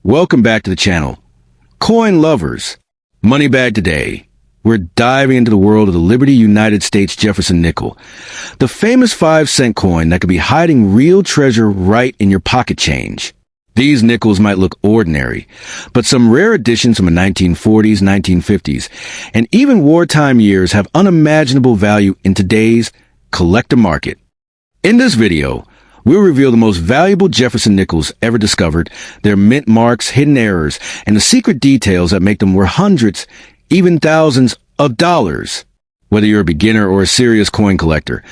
Welcome back to the channel. Coin lovers, money bag today. We're diving into the world of the Liberty United States Jefferson Nickel, the famous 5-cent coin that could be hiding real treasure right in your pocket change. These nickels might look ordinary, but some rare editions from the 1940s, 1950s, and even wartime years have unimaginable value in today's collector market. In this video, we'll reveal the most valuable Jefferson nickels ever discovered, their mint marks, hidden errors, and the secret details that make them worth hundreds, even thousands of dollars. Whether you're a beginner or a serious coin collector,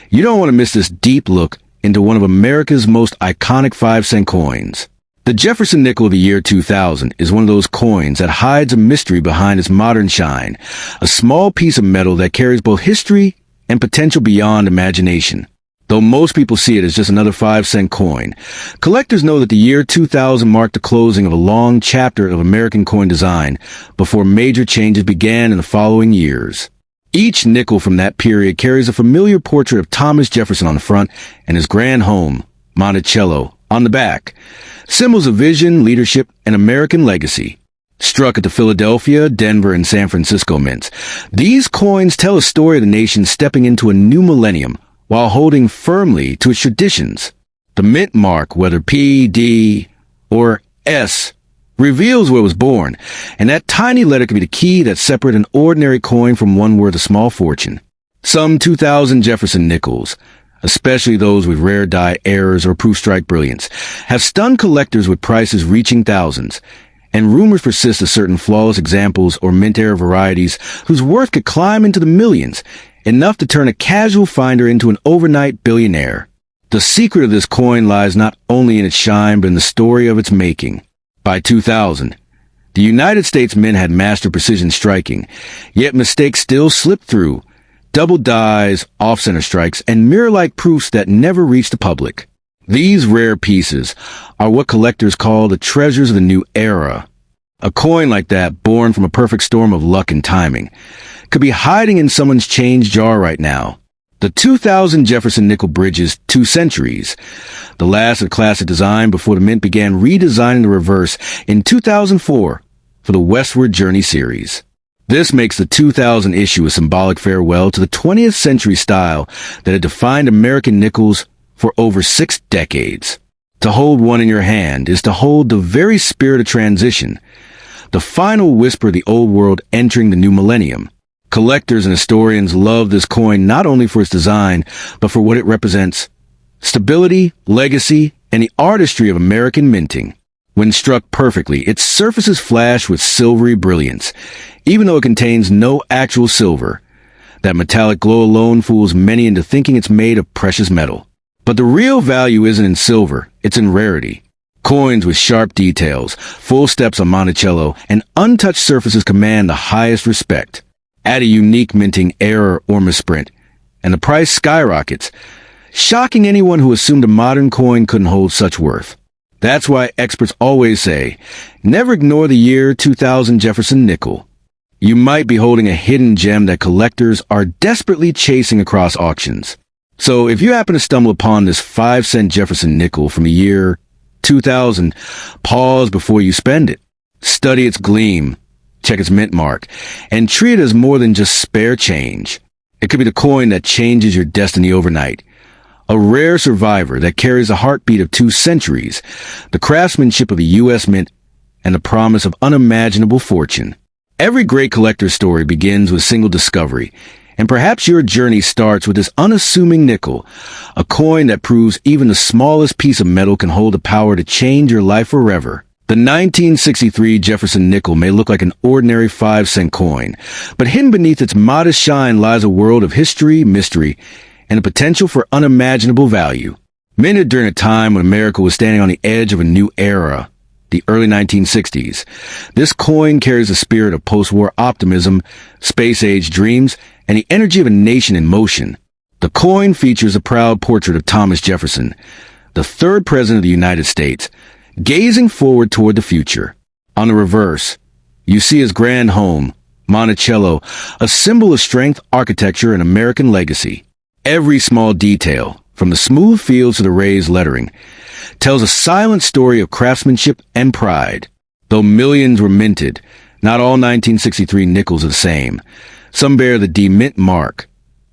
you don't want to miss this deep look into one of America's most iconic 5-cent coins. The Jefferson Nickel of the year 2000 is one of those coins that hides a mystery behind its modern shine, a small piece of metal that carries both history and potential beyond imagination. Though most people see it as just another 5-cent coin, collectors know that the year 2000 marked the closing of a long chapter of American coin design before major changes began in the following years. Each nickel from that period carries a familiar portrait of Thomas Jefferson on the front and his grand home, Monticello, on the back, symbols of vision, leadership, and American legacy. Struck at the Philadelphia, Denver, and San Francisco mints, these coins tell a story of the nation stepping into a new millennium while holding firmly to its traditions. The mint mark, whether P, D, or S, reveals where it was born, and that tiny letter could be the key that separates an ordinary coin from one worth a small fortune. Some 2000 Jefferson nickels, especially those with rare die errors or proof strike brilliance, have stunned collectors with prices reaching thousands, and rumors persist of certain flawless examples or mint error varieties whose worth could climb into the millions, enough to turn a casual finder into an overnight billionaire. The secret of this coin lies not only in its shine but in the story of its making. By 2000, the United States Mint had mastered precision striking, yet mistakes still slipped through, double dies, off-center strikes, and mirror-like proofs that never reached the public. These rare pieces are what collectors call the treasures of the new era. A coin like that, born from a perfect storm of luck and timing, could be hiding in someone's change jar right now. The 2000 Jefferson Nickel bridges 2 centuries, the last of classic design before the Mint began redesigning the reverse in 2004 for the Westward Journey series. This makes the 2000 issue a symbolic farewell to the 20th century style that had defined American nickels for over 6 decades. To hold one in your hand is to hold the very spirit of transition, the final whisper of the old world entering the new millennium. Collectors and historians love this coin not only for its design, but for what it represents: stability, legacy, and the artistry of American minting. When struck perfectly, its surfaces flash with silvery brilliance, even though it contains no actual silver. That metallic glow alone fools many into thinking it's made of precious metal. But the real value isn't in silver, it's in rarity. Coins with sharp details, full steps on Monticello, and untouched surfaces command the highest respect. Add a unique minting error or misprint, and the price skyrockets, shocking anyone who assumed a modern coin couldn't hold such worth. That's why experts always say, never ignore the year 2000 Jefferson Nickel. You might be holding a hidden gem that collectors are desperately chasing across auctions. So if you happen to stumble upon this 5-cent Jefferson Nickel from the year 2000, pause before you spend it. Study its gleam, check its mint mark, and treat it as more than just spare change. It could be the coin that changes your destiny overnight. A rare survivor that carries the heartbeat of 2 centuries, the craftsmanship of the U.S. Mint, and the promise of unimaginable fortune. Every great collector's story begins with a single discovery, and perhaps your journey starts with this unassuming nickel, a coin that proves even the smallest piece of metal can hold the power to change your life forever. The 1963 Jefferson Nickel may look like an ordinary 5-cent coin, but hidden beneath its modest shine lies a world of history, mystery, and a potential for unimaginable value. Minted during a time when America was standing on the edge of a new era, the early 1960s, this coin carries the spirit of post-war optimism, space-age dreams, and the energy of a nation in motion. The coin features a proud portrait of Thomas Jefferson, the 3rd President of the United States, gazing forward toward the future. On the reverse, you see his grand home, Monticello, a symbol of strength, architecture, and American legacy. Every small detail, from the smooth fields to the raised lettering, tells a silent story of craftsmanship and pride. Though millions were minted, not all 1963 nickels are the same. Some bear the D-mint mark,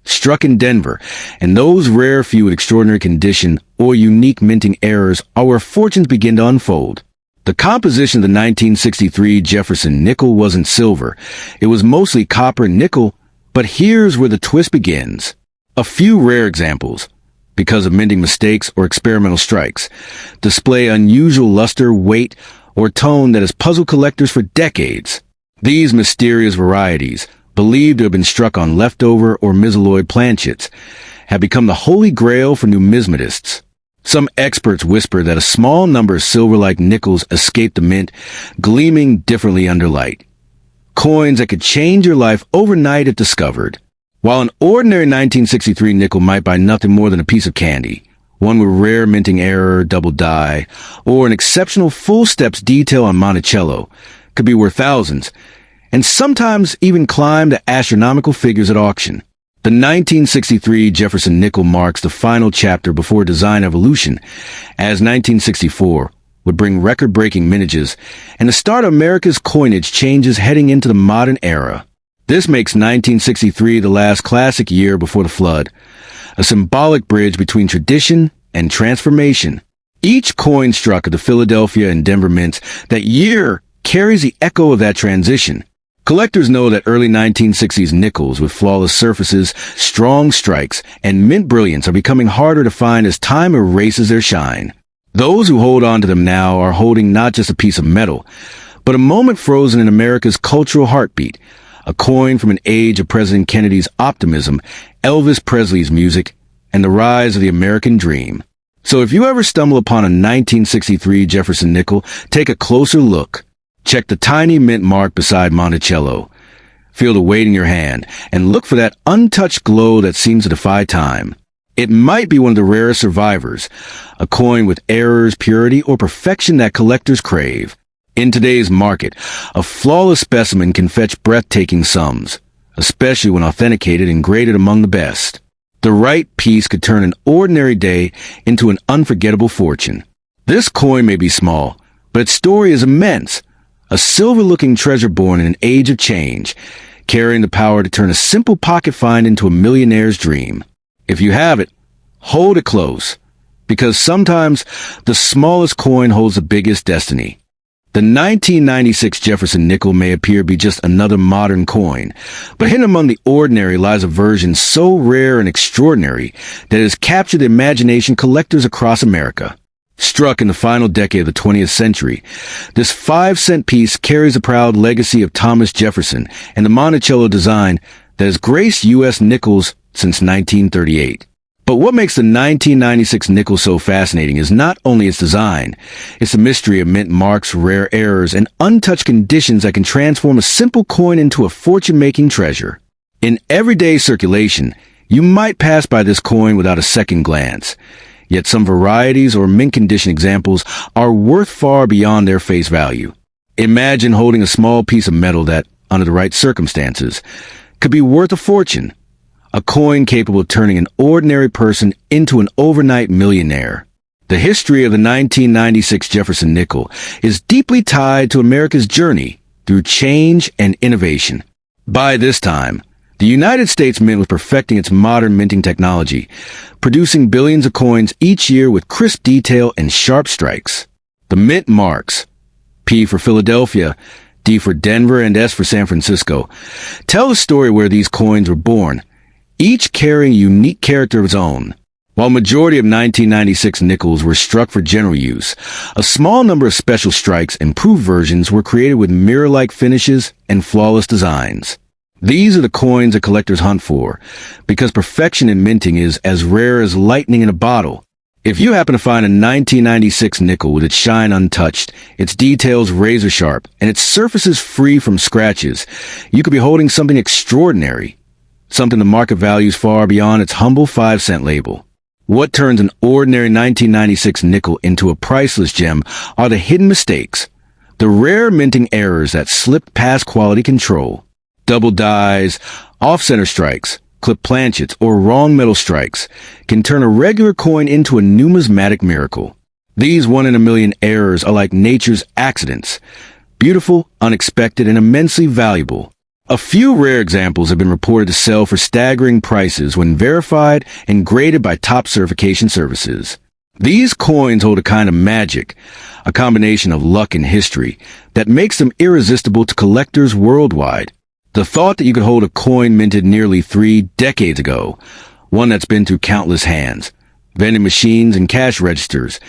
struck in Denver, and those rare few with extraordinary condition or unique minting errors are where fortunes begin to unfold. The composition of the 1963 Jefferson Nickel wasn't silver. It was mostly copper and nickel, but here's where the twist begins. A few rare examples, because of minting mistakes or experimental strikes, display unusual luster, weight, or tone that has puzzled collectors for decades. These mysterious varieties, believed to have been struck on leftover or mesolloid planchets, have become the holy grail for numismatists. Some experts whisper that a small number of silver-like nickels escape the mint, gleaming differently under light. Coins that could change your life overnight if discovered. While an ordinary 1963 nickel might buy nothing more than a piece of candy, one with rare minting error, double die, or an exceptional full steps detail on Monticello, could be worth thousands, and sometimes even climb to astronomical figures at auction. The 1963 Jefferson Nickel marks the final chapter before design evolution, as 1964 would bring record-breaking mintages and the start of America's coinage changes heading into the modern era. This makes 1963 the last classic year before the flood, a symbolic bridge between tradition and transformation. Each coin struck at the Philadelphia and Denver mints that year carries the echo of that transition. Collectors know that early 1960s nickels with flawless surfaces, strong strikes, and mint brilliance are becoming harder to find as time erases their shine. Those who hold on to them now are holding not just a piece of metal, but a moment frozen in America's cultural heartbeat, a coin from an age of President Kennedy's optimism, Elvis Presley's music, and the rise of the American dream. So if you ever stumble upon a 1963 Jefferson Nickel, take a closer look. Check the tiny mint mark beside Monticello. Feel the weight in your hand, and look for that untouched glow that seems to defy time. It might be one of the rarest survivors, a coin with errors, purity, or perfection that collectors crave. In today's market, a flawless specimen can fetch breathtaking sums, especially when authenticated and graded among the best. The right piece could turn an ordinary day into an unforgettable fortune. This coin may be small, but its story is immense. A silver-looking treasure born in an age of change, carrying the power to turn a simple pocket find into a millionaire's dream. If you have it, hold it close, because sometimes the smallest coin holds the biggest destiny. The 1996 Jefferson Nickel may appear to be just another modern coin, but hidden among the ordinary lies a version so rare and extraordinary that it has captured the imagination of collectors across America. Struck in the final decade of the 20th century, this 5-cent piece carries the proud legacy of Thomas Jefferson and the Monticello design that has graced U.S. nickels since 1938. But what makes the 1996 nickel so fascinating is not only its design, it's the mystery of mint marks, rare errors, and untouched conditions that can transform a simple coin into a fortune-making treasure. In everyday circulation, you might pass by this coin without a second glance. Yet some varieties or mint condition examples are worth far beyond their face value. Imagine holding a small piece of metal that, under the right circumstances, could be worth a fortune. A coin capable of turning an ordinary person into an overnight millionaire. The history of the 1996 Jefferson Nickel is deeply tied to America's journey through change and innovation. By this time, the United States Mint was perfecting its modern minting technology, producing billions of coins each year with crisp detail and sharp strikes. The mint marks, P for Philadelphia, D for Denver, and S for San Francisco, tell the story where these coins were born, each carrying a unique character of its own. While majority of 1996 nickels were struck for general use, a small number of special strikes, improved versions, were created with mirror-like finishes and flawless designs. These are the coins that collectors hunt for, because perfection in minting is as rare as lightning in a bottle. If you happen to find a 1996 nickel with its shine untouched, its details razor sharp, and its surfaces free from scratches, you could be holding something extraordinary, something the market values far beyond its humble 5-cent label. What turns an ordinary 1996 nickel into a priceless gem are the hidden mistakes, the rare minting errors that slipped past quality control. Double dies, off-center strikes, clip planchets, or wrong metal strikes can turn a regular coin into a numismatic miracle. These one-in-a-million errors are like nature's accidents, beautiful, unexpected, and immensely valuable. A few rare examples have been reported to sell for staggering prices when verified and graded by top certification services. These coins hold a kind of magic, a combination of luck and history, that makes them irresistible to collectors worldwide. The thought that you could hold a coin minted nearly 3 decades ago, one that's been through countless hands, vending machines and cash registers,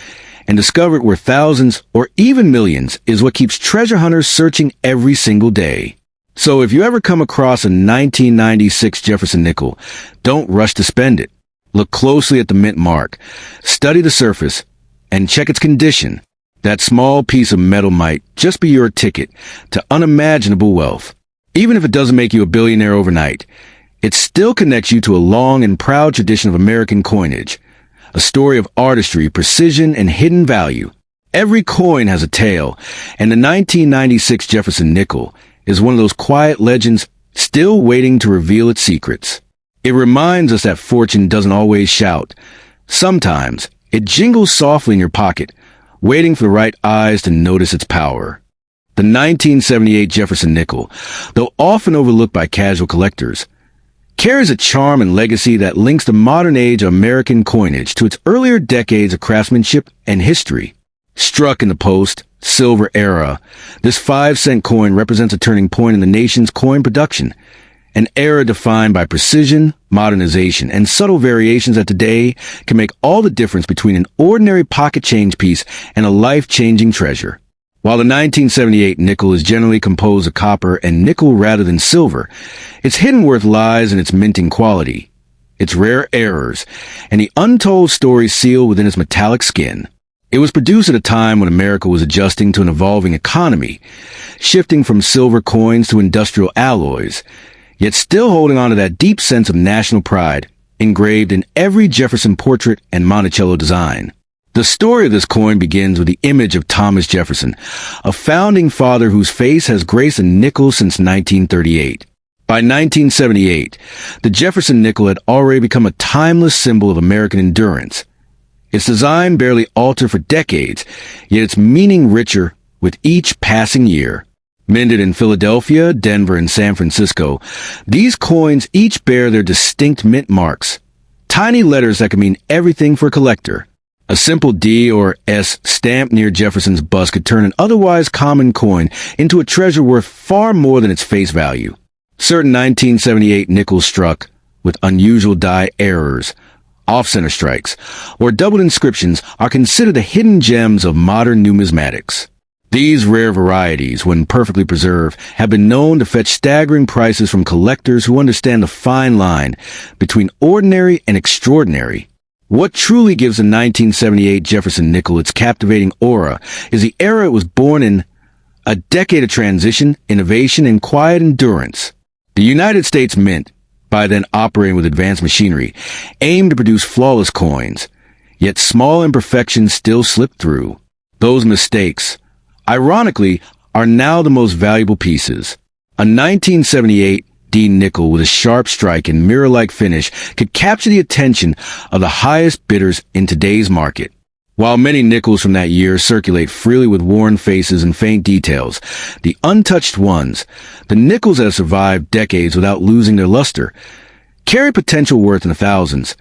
and discovered worth thousands or even millions is what keeps treasure hunters searching every single day. So if you ever come across a 1996 Jefferson Nickel, don't rush to spend it. Look closely at the mint mark, study the surface, and check its condition. That small piece of metal might just be your ticket to unimaginable wealth. Even if it doesn't make you a billionaire overnight, it still connects you to a long and proud tradition of American coinage, a story of artistry, precision, and hidden value. Every coin has a tale, and the 1996 Jefferson Nickel is one of those quiet legends still waiting to reveal its secrets. It reminds us that fortune doesn't always shout. Sometimes it jingles softly in your pocket, waiting for the right eyes to notice its power. The 1978 Jefferson Nickel, though often overlooked by casual collectors, carries a charm and legacy that links the modern age of American coinage to its earlier decades of craftsmanship and history. Struck in the post-silver era, this 5-cent coin represents a turning point in the nation's coin production, an era defined by precision, modernization, and subtle variations that today can make all the difference between an ordinary pocket change piece and a life-changing treasure. While the 1978 nickel is generally composed of copper and nickel rather than silver, its hidden worth lies in its minting quality, its rare errors, and the untold stories sealed within its metallic skin. It was produced at a time when America was adjusting to an evolving economy, shifting from silver coins to industrial alloys, yet still holding on to that deep sense of national pride engraved in every Jefferson portrait and Monticello design. The story of this coin begins with the image of Thomas Jefferson, a founding father whose face has graced a nickel since 1938. By 1978, the Jefferson nickel had already become a timeless symbol of American endurance. Its design barely altered for decades, yet its meaning richer with each passing year. Minted in Philadelphia, Denver, and San Francisco, these coins each bear their distinct mint marks, tiny letters that can mean everything for a collector. A simple D or S stamped near Jefferson's bust could turn an otherwise common coin into a treasure worth far more than its face value. Certain 1978 nickels struck with unusual die errors, off-center strikes, or doubled inscriptions are considered the hidden gems of modern numismatics. These rare varieties, when perfectly preserved, have been known to fetch staggering prices from collectors who understand the fine line between ordinary and extraordinary. What truly gives the 1978 Jefferson nickel its captivating aura is the era it was born in, a decade of transition, innovation, and quiet endurance. The United States Mint, by then operating with advanced machinery, aimed to produce flawless coins, yet small imperfections still slipped through. Those mistakes, ironically, are now the most valuable pieces. A 1978 D nickel with a sharp strike and mirror-like finish could capture the attention of the highest bidders in today's market. While many nickels from that year circulate freely with worn faces and faint details, the untouched ones, the nickels that have survived decades without losing their luster, carry potential worth in the thousands,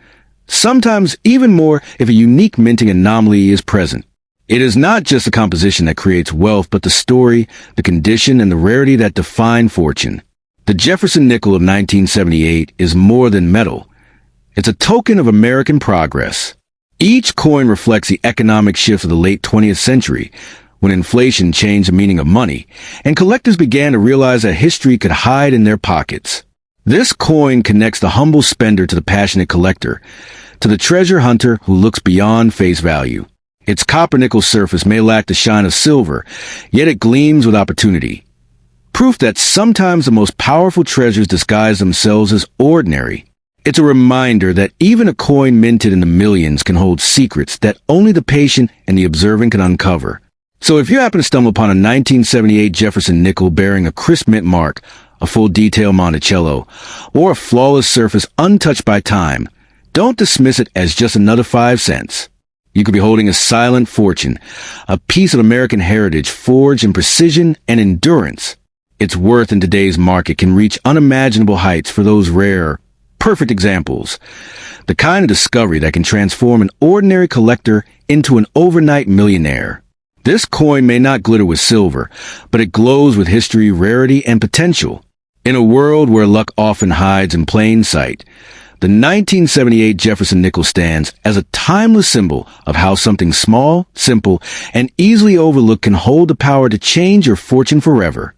sometimes even more if a unique minting anomaly is present. It is not just the composition that creates wealth, but the story, the condition, and the rarity that define fortune. The Jefferson nickel of 1978 is more than metal. It's a token of American progress. Each coin reflects the economic shift of the late 20th century, when inflation changed the meaning of money, and collectors began to realize that history could hide in their pockets. This coin connects the humble spender to the passionate collector, to the treasure hunter who looks beyond face value. Its copper-nickel surface may lack the shine of silver, yet it gleams with opportunity. Proof that sometimes the most powerful treasures disguise themselves as ordinary. It's a reminder that even a coin minted in the millions can hold secrets that only the patient and the observant can uncover. So if you happen to stumble upon a 1978 Jefferson nickel bearing a crisp mint mark, a full detail Monticello, or a flawless surface untouched by time, don't dismiss it as just another 5 cents. You could be holding a silent fortune, a piece of American heritage forged in precision and endurance. Its worth in today's market can reach unimaginable heights for those rare, perfect examples. The kind of discovery that can transform an ordinary collector into an overnight millionaire. This coin may not glitter with silver, but it glows with history, rarity, and potential. In a world where luck often hides in plain sight, the 1978 Jefferson Nickel stands as a timeless symbol of how something small, simple, and easily overlooked can hold the power to change your fortune forever.